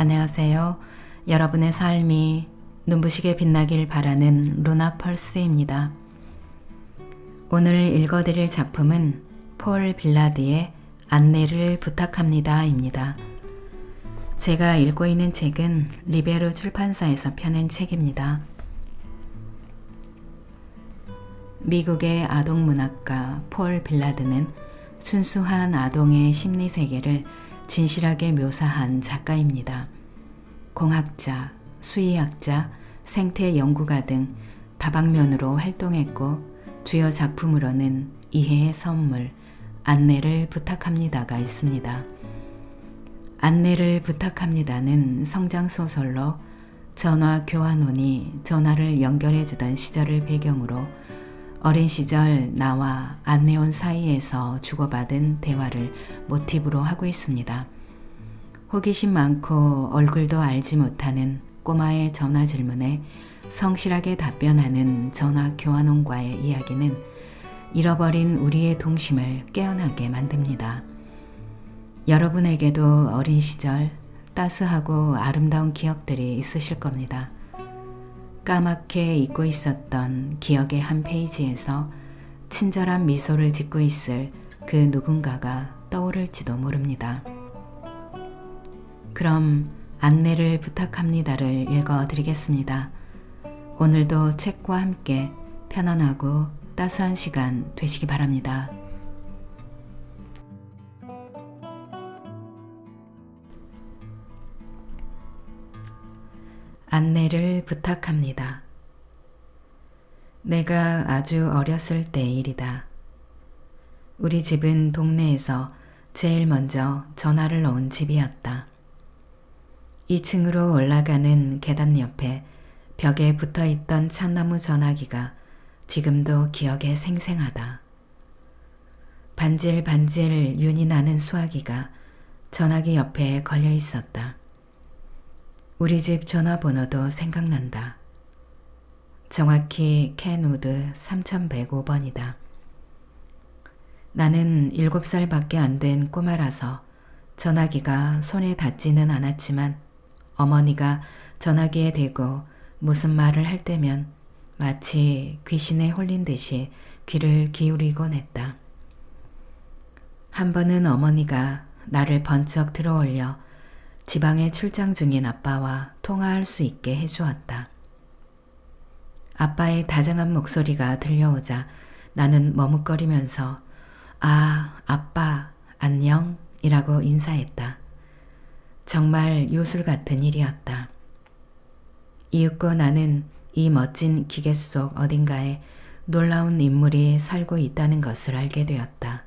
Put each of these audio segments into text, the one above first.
안녕하세요. 여러분의 삶이 눈부시게 빛나길 바라는 루나 펄스입니다. 오늘 읽어드릴 작품은 폴 빌라드의 안내를 부탁합니다 입니다. 제가 읽고 있는 책은 리베르 출판사에서 펴낸 책입니다. 미국의 아동문학가 폴 빌라드는 순수한 아동의 심리세계를 진실하게 묘사한 작가입니다. 공학자, 수의학자, 생태연구가 등 다방면으로 활동했고 주요 작품으로는 이해의 선물, 안내를 부탁합니다가 있습니다. 안내를 부탁합니다는 성장소설로 전화 교환원이 전화를 연결해주던 시절을 배경으로 어린 시절 나와 안내원 사이에서 주고받은 대화를 모티브로 하고 있습니다. 호기심 많고 얼굴도 알지 못하는 꼬마의 전화 질문에 성실하게 답변하는 전화 교환원과의 이야기는 잃어버린 우리의 동심을 깨어나게 만듭니다. 여러분에게도 어린 시절 따스하고 아름다운 기억들이 있으실 겁니다. 까맣게 잊고 있었던 기억의 한 페이지에서 친절한 미소를 짓고 있을 그 누군가가 떠오를지도 모릅니다. 그럼 안내를 부탁합니다를 읽어드리겠습니다. 오늘도 책과 함께 편안하고 따스한 시간 되시기 바랍니다. 안내를 부탁합니다. 내가 아주 어렸을 때의 일이다. 우리 집은 동네에서 제일 먼저 전화를 놓은 집이었다. 2층으로 올라가는 계단 옆에 벽에 붙어있던 참나무 전화기가 지금도 기억에 생생하다. 반질반질 윤이 나는 수화기가 전화기 옆에 걸려 있었다. 우리 집 전화번호도 생각난다. 정확히 켄우드 3105번이다. 나는 7살밖에 안 된 꼬마라서 전화기가 손에 닿지는 않았지만 어머니가 전화기에 대고 무슨 말을 할 때면 마치 귀신에 홀린 듯이 귀를 기울이곤 했다. 한 번은 어머니가 나를 번쩍 들어올려 지방에 출장 중인 아빠와 통화할 수 있게 해주었다. 아빠의 다정한 목소리가 들려오자 나는 머뭇거리면서 아, 아빠, 안녕 이라고 인사했다. 정말 요술 같은 일이었다. 이윽고 나는 이 멋진 기계 속 어딘가에 놀라운 인물이 살고 있다는 것을 알게 되었다.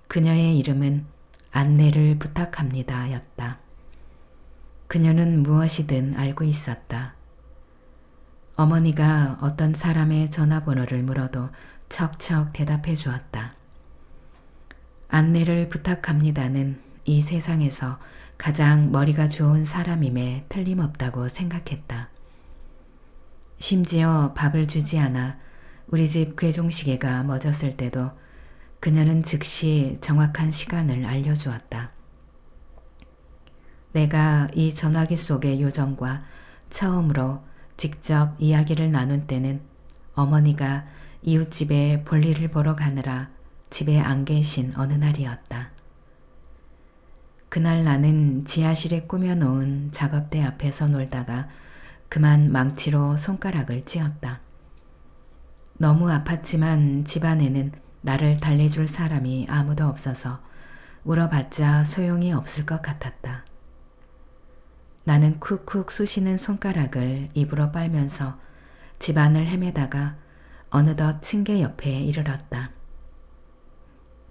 그녀의 이름은 안내를 부탁합니다 였다. 그녀는 무엇이든 알고 있었다. 어머니가 어떤 사람의 전화번호를 물어도 척척 대답해 주었다. 안내를 부탁합니다는 이 세상에서 가장 머리가 좋은 사람임에 틀림없다고 생각했다. 심지어 밥을 주지 않아 우리 집 괴종시계가 멎었을 때도 그녀는 즉시 정확한 시간을 알려주었다. 내가 이 전화기 속의 요정과 처음으로 직접 이야기를 나눈 때는 어머니가 이웃집에 볼일을 보러 가느라 집에 안 계신 어느 날이었다. 그날 나는 지하실에 꾸며놓은 작업대 앞에서 놀다가 그만 망치로 손가락을 찧었다. 너무 아팠지만 집안에는 나를 달래줄 사람이 아무도 없어서 울어봤자 소용이 없을 것 같았다. 나는 쿡쿡 쑤시는 손가락을 입으로 빨면서 집안을 헤매다가 어느덧 층계 옆에 이르렀다.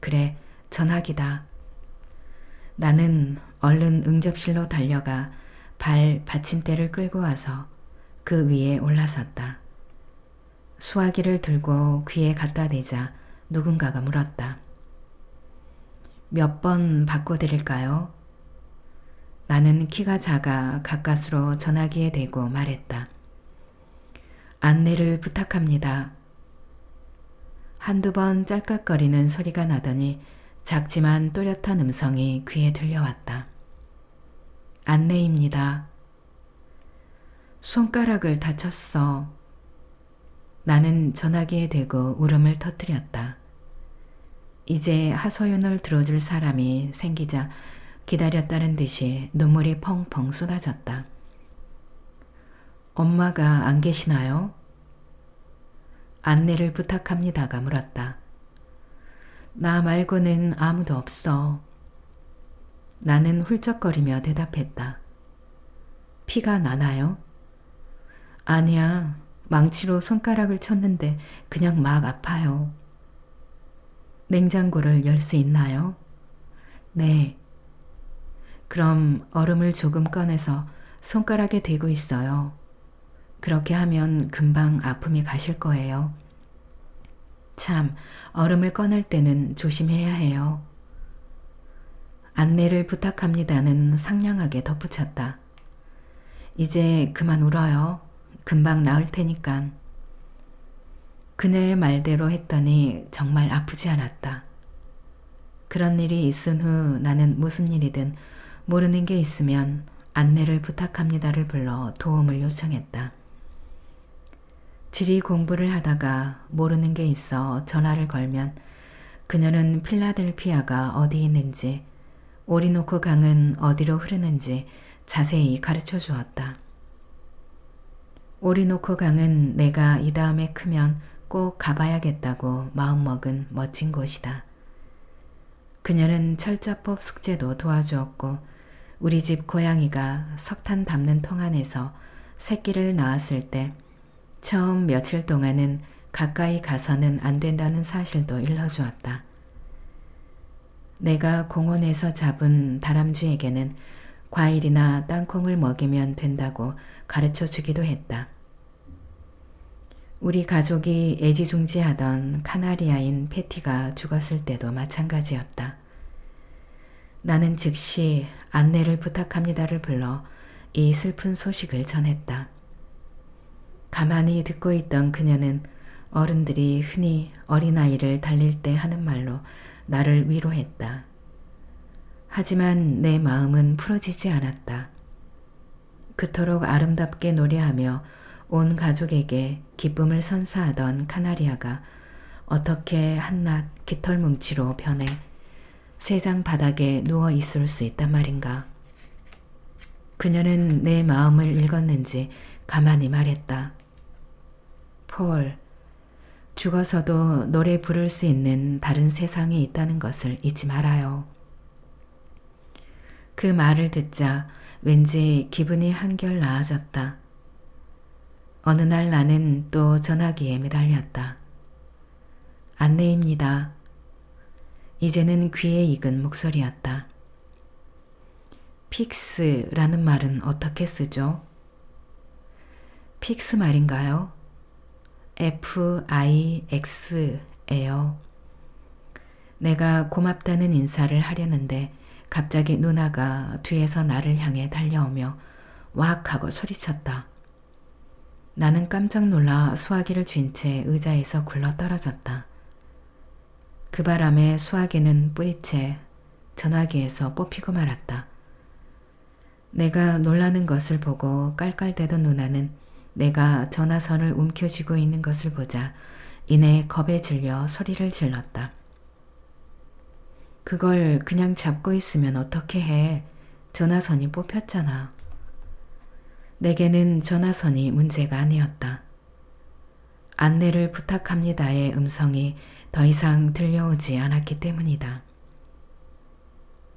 그래, 전화기다. 나는 얼른 응접실로 달려가 발 받침대를 끌고 와서 그 위에 올라섰다. 수화기를 들고 귀에 갖다 대자 누군가가 물었다. 몇 번 바꿔드릴까요? 나는 키가 작아 가까스로 전화기에 대고 말했다. 안내를 부탁합니다. 한두 번 짤깍거리는 소리가 나더니 작지만 또렷한 음성이 귀에 들려왔다. 안내입니다. 손가락을 다쳤어. 나는 전화기에 대고 울음을 터뜨렸다. 이제 하소연을 들어줄 사람이 생기자 기다렸다는 듯이 눈물이 펑펑 쏟아졌다. 엄마가 안 계시나요? 안내를 부탁합니다가 물었다. 나 말고는 아무도 없어. 나는 훌쩍거리며 대답했다. 피가 나나요? 아니야. 망치로 손가락을 쳤는데 그냥 막 아파요. 냉장고를 열 수 있나요? 네. 그럼 얼음을 조금 꺼내서 손가락에 대고 있어요. 그렇게 하면 금방 아픔이 가실 거예요. 참, 얼음을 꺼낼 때는 조심해야 해요. 안내를 부탁합니다는 상냥하게 덧붙였다. 이제 그만 울어요. 금방 나을 테니깐. 그녀의 말대로 했더니 정말 아프지 않았다. 그런 일이 있은 후 나는 무슨 일이든 모르는 게 있으면 안내를 부탁합니다를 불러 도움을 요청했다. 지리 공부를 하다가 모르는 게 있어 전화를 걸면 그녀는 필라델피아가 어디 있는지, 오리노코 강은 어디로 흐르는지 자세히 가르쳐 주었다. 오리노코 강은 내가 이 다음에 크면 꼭 가봐야겠다고 마음먹은 멋진 곳이다. 그녀는 철자법 숙제도 도와주었고 우리 집 고양이가 석탄 담는 통 안에서 새끼를 낳았을 때 처음 며칠 동안은 가까이 가서는 안 된다는 사실도 일러주었다. 내가 공원에서 잡은 다람쥐에게는 과일이나 땅콩을 먹이면 된다고 가르쳐 주기도 했다. 우리 가족이 애지중지하던 카나리아인 패티가 죽었을 때도 마찬가지였다. 나는 즉시 안내를 부탁합니다를 불러 이 슬픈 소식을 전했다. 가만히 듣고 있던 그녀는 어른들이 흔히 어린아이를 달릴 때 하는 말로 나를 위로했다. 하지만 내 마음은 풀어지지 않았다. 그토록 아름답게 노래하며 온 가족에게 기쁨을 선사하던 카나리아가 어떻게 한낱 깃털뭉치로 변해 세장 바닥에 누워 있을 수 있단 말인가. 그녀는 내 마음을 읽었는지 가만히 말했다. 폴, 죽어서도 노래 부를 수 있는 다른 세상이 있다는 것을 잊지 말아요. 그 말을 듣자 왠지 기분이 한결 나아졌다. 어느 날 나는 또 전화기에 매달렸다. 안내입니다. 이제는 귀에 익은 목소리였다. 픽스라는 말은 어떻게 쓰죠? 픽스 말인가요? FIX예요. 내가 고맙다는 인사를 하려는데 갑자기 누나가 뒤에서 나를 향해 달려오며 왁 하고 소리쳤다. 나는 깜짝 놀라 수화기를 쥔 채 의자에서 굴러 떨어졌다. 그 바람에 수화기는 뿌리채 전화기에서 뽑히고 말았다. 내가 놀라는 것을 보고 깔깔대던 누나는 내가 전화선을 움켜쥐고 있는 것을 보자 이내 겁에 질려 소리를 질렀다. 그걸 그냥 잡고 있으면 어떻게 해? 전화선이 뽑혔잖아. 내게는 전화선이 문제가 아니었다. 안내를 부탁합니다의 음성이 더 이상 들려오지 않았기 때문이다.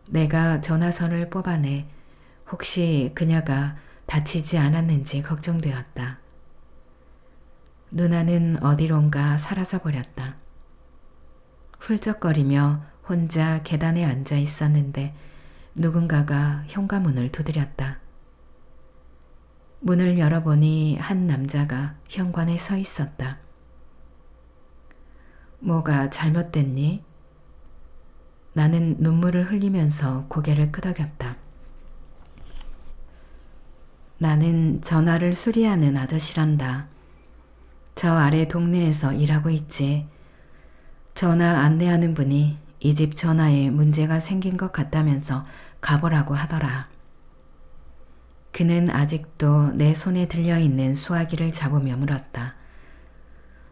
내가 전화선을 뽑아내 혹시 그녀가 다치지 않았는지 걱정되었다. 누나는 어디론가 사라져버렸다. 훌쩍거리며 혼자 계단에 앉아 있었는데 누군가가 현관문을 두드렸다. 문을 열어보니 한 남자가 현관에 서 있었다. 뭐가 잘못됐니? 나는 눈물을 흘리면서 고개를 끄덕였다. 나는 전화를 수리하는 아저씨란다. 저 아래 동네에서 일하고 있지. 전화 안내하는 분이 이 집 전화에 문제가 생긴 것 같다면서 가보라고 하더라. 그는 아직도 내 손에 들려있는 수화기를 잡으며 물었다.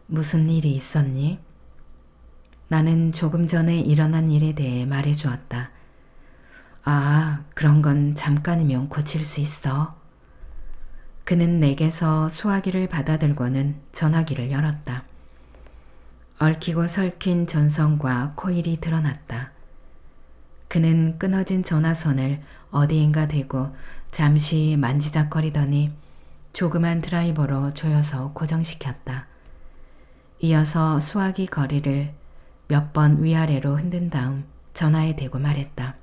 무슨 일이 있었니? 나는 조금 전에 일어난 일에 대해 말해주었다. 아, 그런 건 잠깐이면 고칠 수 있어. 그는 내게서 수화기를 받아들고는 전화기를 열었다. 얽히고 설킨 전선과 코일이 드러났다. 그는 끊어진 전화선을 어디인가 대고 잠시 만지작거리더니 조그만 드라이버로 조여서 고정시켰다. 이어서 수화기 거리를 몇 번 위아래로 흔든 다음 전화에 대고 말했다.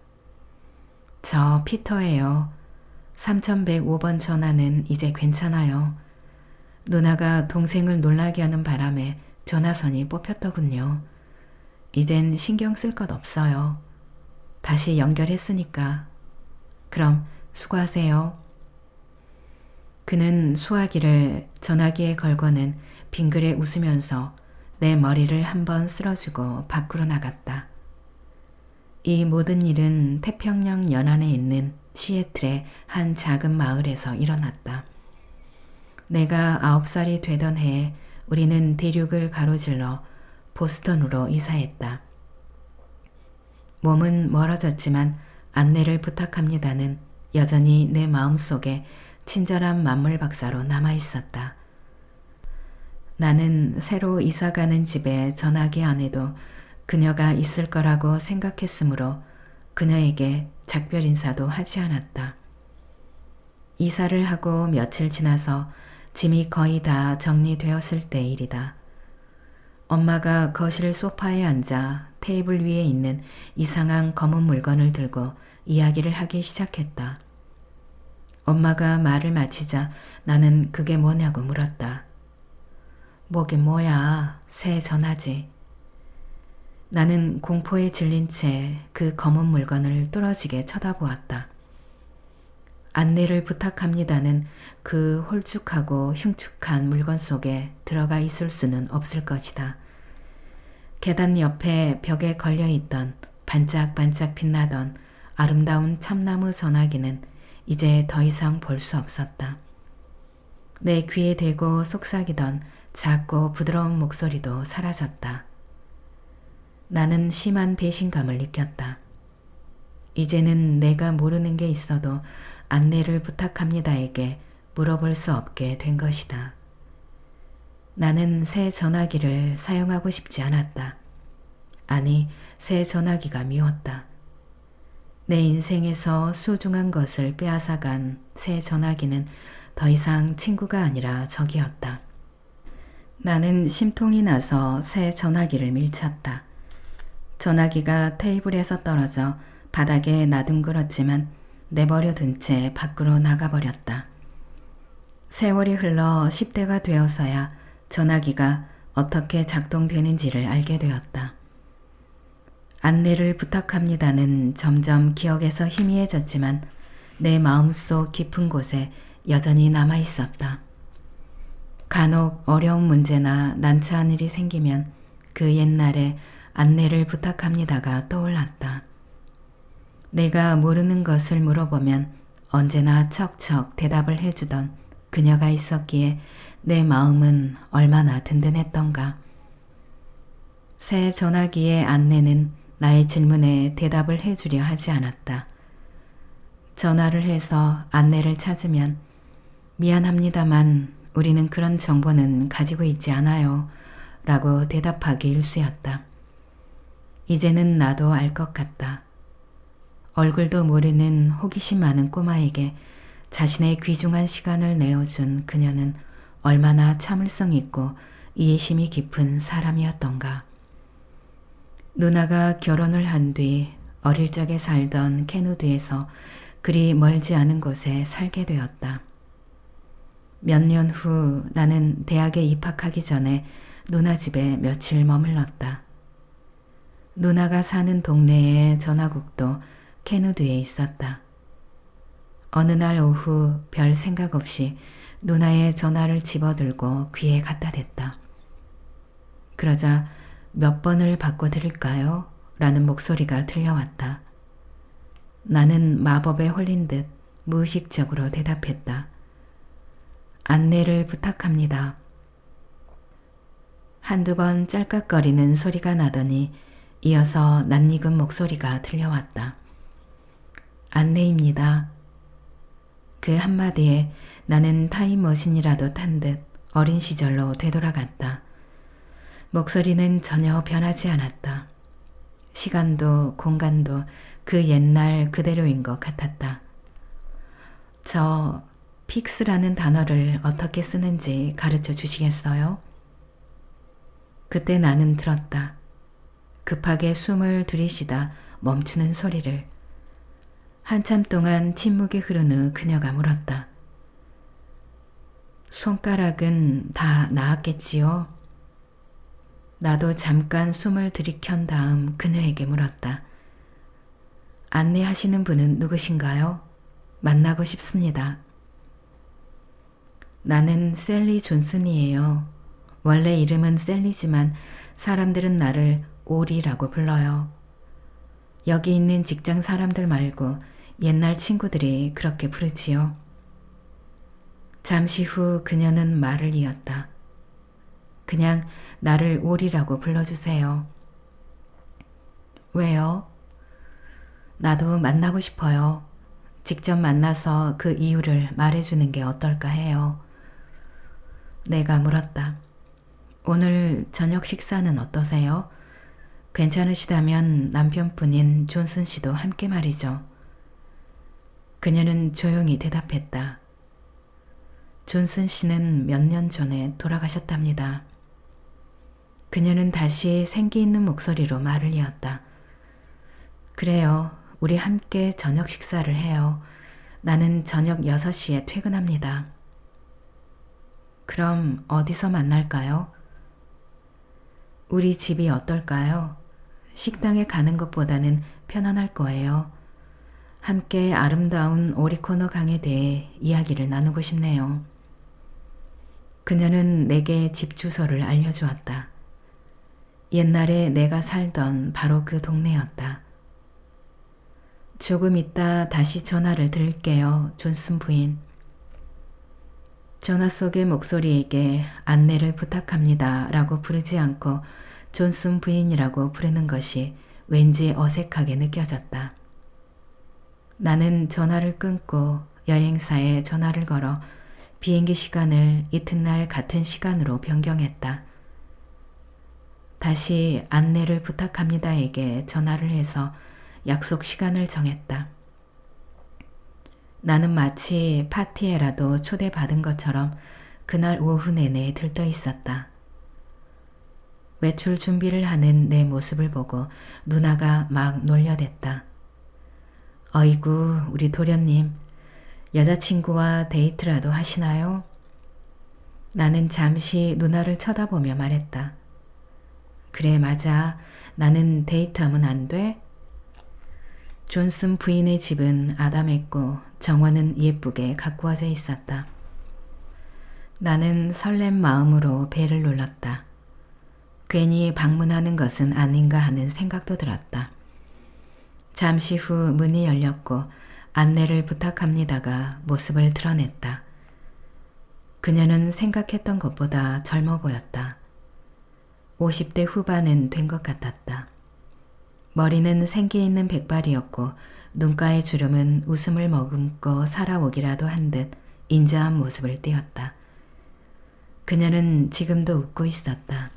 저 피터예요. 3105번 전화는 이제 괜찮아요. 누나가 동생을 놀라게 하는 바람에 전화선이 뽑혔더군요. 이젠 신경 쓸 것 없어요. 다시 연결했으니까. 그럼 수고하세요. 그는 수화기를 전화기에 걸고는 빙그레 웃으면서 내 머리를 한번 쓸어주고 밖으로 나갔다. 이 모든 일은 태평양 연안에 있는 시애틀의 한 작은 마을에서 일어났다. 내가 9살이 되던 해에 우리는 대륙을 가로질러 보스턴으로 이사했다. 몸은 멀어졌지만 안내를 부탁합니다는 여전히 내 마음속에 친절한 만물 박사로 남아있었다. 나는 새로 이사가는 집에 전화기 안에도 그녀가 있을 거라고 생각했으므로 그녀에게 작별 인사도 하지 않았다. 이사를 하고 며칠 지나서 짐이 거의 다 정리되었을 때 일이다. 엄마가 거실 소파에 앉아 테이블 위에 있는 이상한 검은 물건을 들고 이야기를 하기 시작했다. 엄마가 말을 마치자 나는 그게 뭐냐고 물었다. 뭐긴 뭐야, 새 전화지. 나는 공포에 질린 채 그 검은 물건을 뚫어지게 쳐다보았다. 안내를 부탁합니다는 그 홀쭉하고 흉측한 물건 속에 들어가 있을 수는 없을 것이다. 계단 옆에 벽에 걸려있던 반짝반짝 빛나던 아름다운 참나무 전화기는 이제 더 이상 볼 수 없었다. 내 귀에 대고 속삭이던 작고 부드러운 목소리도 사라졌다. 나는 심한 배신감을 느꼈다. 이제는 내가 모르는 게 있어도 안내를 부탁합니다에게 물어볼 수 없게 된 것이다. 나는 새 전화기를 사용하고 싶지 않았다. 아니, 새 전화기가 미웠다. 내 인생에서 소중한 것을 빼앗아간 새 전화기는 더 이상 친구가 아니라 적이었다. 나는 심통이 나서 새 전화기를 밀쳤다. 전화기가 테이블에서 떨어져 바닥에 나둥그렇지만 내버려 둔 채 밖으로 나가버렸다. 세월이 흘러 10대가 되어서야 전화기가 어떻게 작동되는지를 알게 되었다. 안내를 부탁합니다는 점점 기억에서 희미해졌지만 내 마음속 깊은 곳에 여전히 남아있었다. 간혹 어려운 문제나 난처한 일이 생기면 그 옛날에 안내를 부탁합니다가 떠올랐다. 내가 모르는 것을 물어보면 언제나 척척 대답을 해주던 그녀가 있었기에 내 마음은 얼마나 든든했던가. 새 전화기의 안내는 나의 질문에 대답을 해주려 하지 않았다. 전화를 해서 안내를 찾으면 미안합니다만 우리는 그런 정보는 가지고 있지 않아요 라고 대답하기 일쑤였다. 이제는 나도 알 것 같다. 얼굴도 모르는 호기심 많은 꼬마에게 자신의 귀중한 시간을 내어준 그녀는 얼마나 참을성 있고 이해심이 깊은 사람이었던가. 누나가 결혼을 한 뒤 어릴 적에 살던 케누드에서 그리 멀지 않은 곳에 살게 되었다. 몇 년 후 나는 대학에 입학하기 전에 누나 집에 며칠 머물렀다. 누나가 사는 동네의 전화국도 케누드에 있었다. 어느 날 오후 별 생각 없이 누나의 전화를 집어들고 귀에 갖다 댔다. 그러자 몇 번을 바꿔드릴까요? 라는 목소리가 들려왔다. 나는 마법에 홀린 듯 무의식적으로 대답했다. 안내를 부탁합니다. 한두 번 짤깍거리는 소리가 나더니 이어서 낯익은 목소리가 들려왔다. 안내입니다. 그 한마디에 나는 타임머신이라도 탄 듯 어린 시절로 되돌아갔다. 목소리는 전혀 변하지 않았다. 시간도 공간도 그 옛날 그대로인 것 같았다. 저 픽스라는 단어를 어떻게 쓰는지 가르쳐 주시겠어요? 그때 나는 들었다. 급하게 숨을 들이쉬다 멈추는 소리를. 한참 동안 침묵이 흐른 후 그녀가 물었다. 손가락은 다 나았겠지요? 나도 잠깐 숨을 들이켠 다음 그녀에게 물었다. 안내하시는 분은 누구신가요? 만나고 싶습니다. 나는 셀리 존슨이에요. 원래 이름은 셀리지만 사람들은 나를 오리라고 불러요. 여기 있는 직장 사람들 말고 옛날 친구들이 그렇게 부르지요. 잠시 후 그녀는 말을 이었다. 그냥 나를 오리라고 불러주세요. 왜요? 나도 만나고 싶어요. 직접 만나서 그 이유를 말해주는 게 어떨까 해요. 내가 물었다. 오늘 저녁 식사는 어떠세요? 괜찮으시다면 남편분인 존슨 씨도 함께 말이죠. 그녀는 조용히 대답했다. 존슨 씨는 몇 년 전에 돌아가셨답니다. 그녀는 다시 생기 있는 목소리로 말을 이었다. 그래요. 우리 함께 저녁 식사를 해요. 나는 저녁 6시에 퇴근합니다. 그럼 어디서 만날까요? 우리 집이 어떨까요? 식당에 가는 것보다는 편안할 거예요. 함께 아름다운 오리코너 강에 대해 이야기를 나누고 싶네요. 그녀는 내게 집 주소를 알려주었다. 옛날에 내가 살던 바로 그 동네였다. 조금 있다 다시 전화를 드릴게요, 존슨 부인. 전화 속의 목소리에게 안내를 부탁합니다 라고 부르지 않고 존슨 부인이라고 부르는 것이 왠지 어색하게 느껴졌다. 나는 전화를 끊고 여행사에 전화를 걸어 비행기 시간을 이튿날 같은 시간으로 변경했다. 다시 안내를 부탁합니다에게 전화를 해서 약속 시간을 정했다. 나는 마치 파티에라도 초대받은 것처럼 그날 오후 내내 들떠 있었다. 외출 준비를 하는 내 모습을 보고 누나가 막 놀려댔다. 어이구, 우리 도련님, 여자친구와 데이트라도 하시나요? 나는 잠시 누나를 쳐다보며 말했다. 그래, 맞아. 나는 데이트하면 안 돼? 존슨 부인의 집은 아담했고 정원은 예쁘게 가꾸어져 있었다. 나는 설렘 마음으로 배를 눌렀다. 괜히 방문하는 것은 아닌가 하는 생각도 들었다. 잠시 후 문이 열렸고 안내를 부탁합니다가 모습을 드러냈다. 그녀는 생각했던 것보다 젊어 보였다. 50대 후반은 된 것 같았다. 머리는 생기 있는 백발이었고 눈가의 주름은 웃음을 머금고 살아오기라도 한 듯 인자한 모습을 띠었다. 그녀는 지금도 웃고 있었다.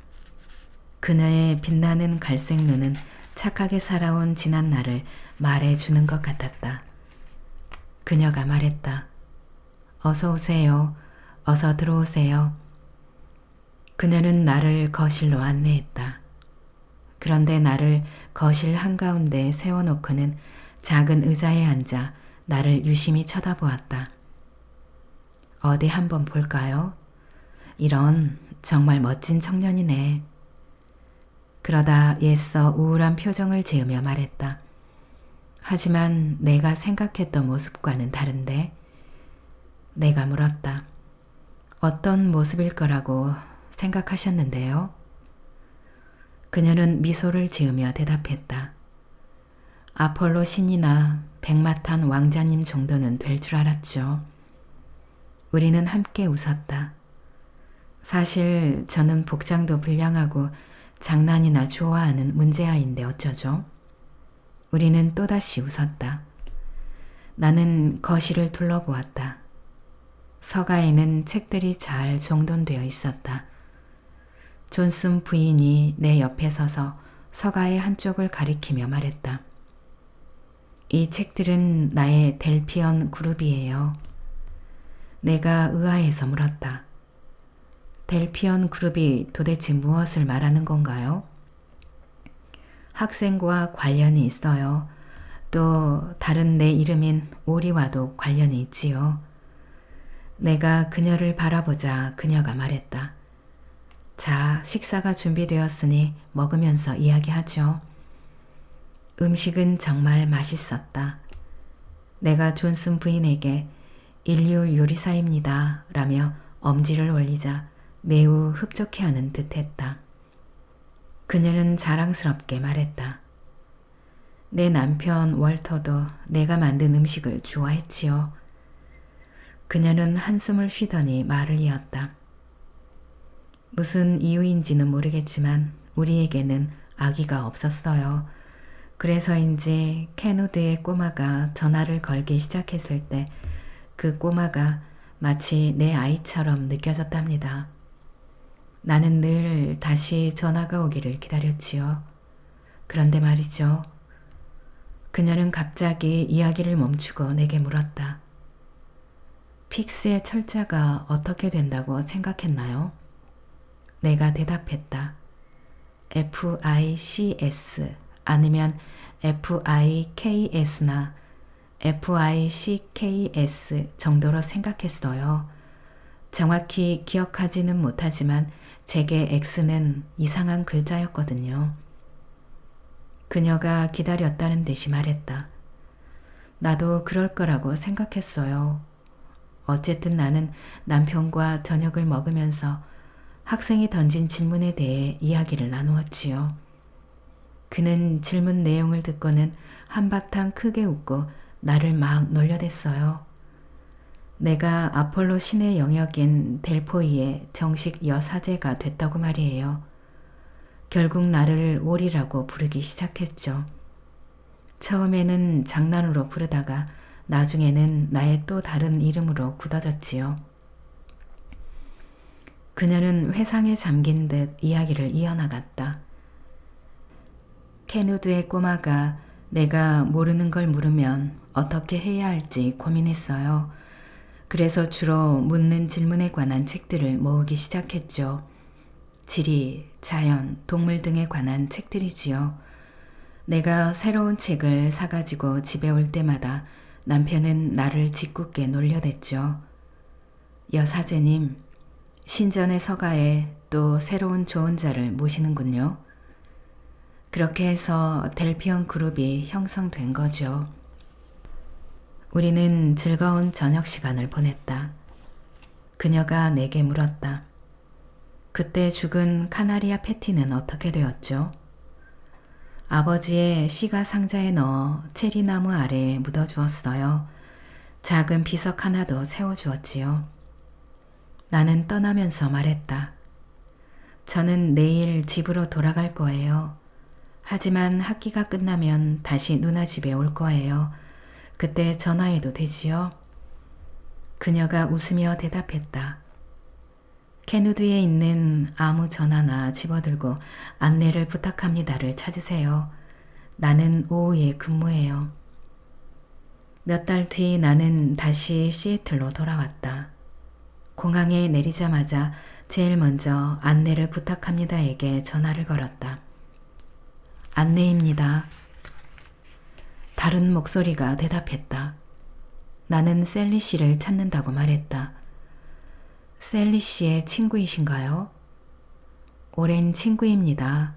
그녀의 빛나는 갈색 눈은 착하게 살아온 지난 날을 말해주는 것 같았다. 그녀가 말했다. 어서 오세요. 어서 들어오세요. 그녀는 나를 거실로 안내했다. 그런데 나를 거실 한가운데 세워놓고는 작은 의자에 앉아 나를 유심히 쳐다보았다. 어디 한번 볼까요? 이런 정말 멋진 청년이네. 그러다 애써 우울한 표정을 지으며 말했다. 하지만 내가 생각했던 모습과는 다른데? 내가 물었다. 어떤 모습일 거라고 생각하셨는데요? 그녀는 미소를 지으며 대답했다. 아폴로 신이나 백마탄 왕자님 정도는 될 줄 알았죠. 우리는 함께 웃었다. 사실 저는 복장도 불량하고 장난이나 좋아하는 문제아이인데 어쩌죠? 우리는 또다시 웃었다. 나는 거실을 둘러보았다. 서가에는 책들이 잘 정돈되어 있었다. 존슨 부인이 내 옆에 서서 서가의 한쪽을 가리키며 말했다. 이 책들은 나의 델피언 그룹이에요. 내가 의아해서 물었다. 델피언 그룹이 도대체 무엇을 말하는 건가요? 학생과 관련이 있어요. 또 다른 내 이름인 오리와도 관련이 있지요. 내가 그녀를 바라보자 그녀가 말했다. 자, 식사가 준비되었으니 먹으면서 이야기하죠. 음식은 정말 맛있었다. 내가 존슨 부인에게 인류 요리사입니다 라며 엄지를 올리자 매우 흡족해하는 듯했다. 그녀는 자랑스럽게 말했다. 내 남편 월터도 내가 만든 음식을 좋아했지요. 그녀는 한숨을 쉬더니 말을 이었다. 무슨 이유인지는 모르겠지만 우리에게는 아기가 없었어요. 그래서인지 캐누드의 꼬마가 전화를 걸기 시작했을 때 그 꼬마가 마치 내 아이처럼 느껴졌답니다. 나는 늘 다시 전화가 오기를 기다렸지요. 그런데 말이죠. 그녀는 갑자기 이야기를 멈추고 내게 물었다. 픽스의 철자가 어떻게 된다고 생각했나요? 내가 대답했다. FICS 아니면 FIKS나 FICKS 정도로 생각했어요. 정확히 기억하지는 못하지만 제게 X는 이상한 글자였거든요. 그녀가 기다렸다는 듯이 말했다. 나도 그럴 거라고 생각했어요. 어쨌든 나는 남편과 저녁을 먹으면서 학생이 던진 질문에 대해 이야기를 나누었지요. 그는 질문 내용을 듣고는 한바탕 크게 웃고 나를 막 놀려댔어요. 내가 아폴로 신의 영역인 델포이의 정식 여사제가 됐다고 말이에요. 결국 나를 오리라고 부르기 시작했죠. 처음에는 장난으로 부르다가 나중에는 나의 또 다른 이름으로 굳어졌지요. 그녀는 회상에 잠긴 듯 이야기를 이어나갔다. 캐누드의 꼬마가 내가 모르는 걸 물으면 어떻게 해야 할지 고민했어요. 그래서 주로 묻는 질문에 관한 책들을 모으기 시작했죠. 지리, 자연, 동물 등에 관한 책들이지요. 내가 새로운 책을 사가지고 집에 올 때마다 남편은 나를 짓궂게 놀려댔죠. 여사제님, 신전의 서가에 또 새로운 조언자를 모시는군요. 그렇게 해서 델피언 그룹이 형성된 거죠. 우리는 즐거운 저녁 시간을 보냈다. 그녀가 내게 물었다. 그때 죽은 카나리아 패티는 어떻게 되었죠? 아버지의 시가 상자에 넣어 체리나무 아래에 묻어주었어요. 작은 비석 하나도 세워주었지요. 나는 떠나면서 말했다. 저는 내일 집으로 돌아갈 거예요. 하지만 학기가 끝나면 다시 누나 집에 올 거예요. 그때 전화해도 되지요? 그녀가 웃으며 대답했다. 캐누드에 있는 아무 전화나 집어들고 안내를 부탁합니다를 찾으세요. 나는 오후에 근무해요. 몇 달 뒤 나는 다시 시애틀로 돌아왔다. 공항에 내리자마자 제일 먼저 안내를 부탁합니다에게 전화를 걸었다. 안내입니다. 다른 목소리가 대답했다. 나는 셀리 씨를 찾는다고 말했다. 셀리 씨의 친구이신가요? 오랜 친구입니다.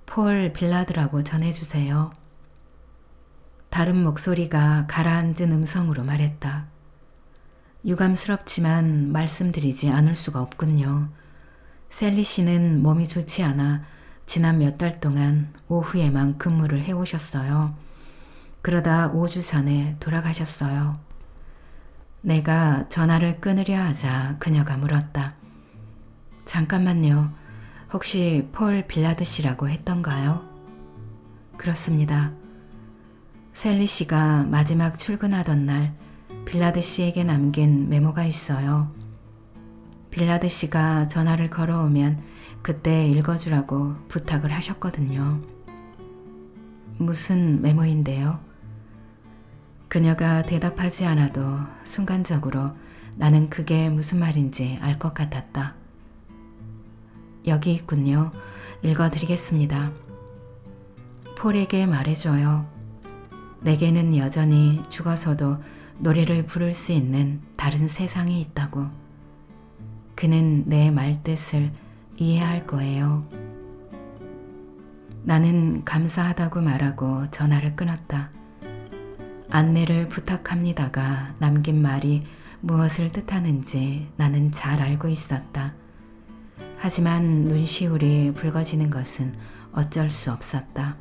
폴 빌라드라고 전해주세요. 다른 목소리가 가라앉은 음성으로 말했다. 유감스럽지만 말씀드리지 않을 수가 없군요. 셀리 씨는 몸이 좋지 않아 지난 몇 달 동안 오후에만 근무를 해오셨어요. 그러다 5주 전에 돌아가셨어요. 내가 전화를 끊으려 하자 그녀가 물었다. 잠깐만요. 혹시 폴 빌라드 씨라고 했던가요? 그렇습니다. 셀리 씨가 마지막 출근하던 날 빌라드 씨에게 남긴 메모가 있어요. 빌라드 씨가 전화를 걸어오면 그때 읽어주라고 부탁을 하셨거든요. 무슨 메모인데요? 그녀가 대답하지 않아도 순간적으로 나는 그게 무슨 말인지 알 것 같았다. 여기 있군요. 읽어드리겠습니다. 폴에게 말해줘요. 내게는 여전히 죽어서도 노래를 부를 수 있는 다른 세상이 있다고. 그는 내 말뜻을 이해할 거예요. 나는 감사하다고 말하고 전화를 끊었다. 안내를 부탁합니다가 남긴 말이 무엇을 뜻하는지 나는 잘 알고 있었다. 하지만 눈시울이 붉어지는 것은 어쩔 수 없었다.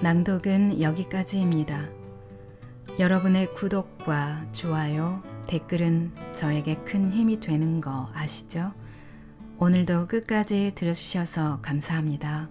낭독은 여기까지입니다. 여러분의 구독과 좋아요, 댓글은 저에게 큰 힘이 되는 거 아시죠? 오늘도 끝까지 들어주셔서 감사합니다.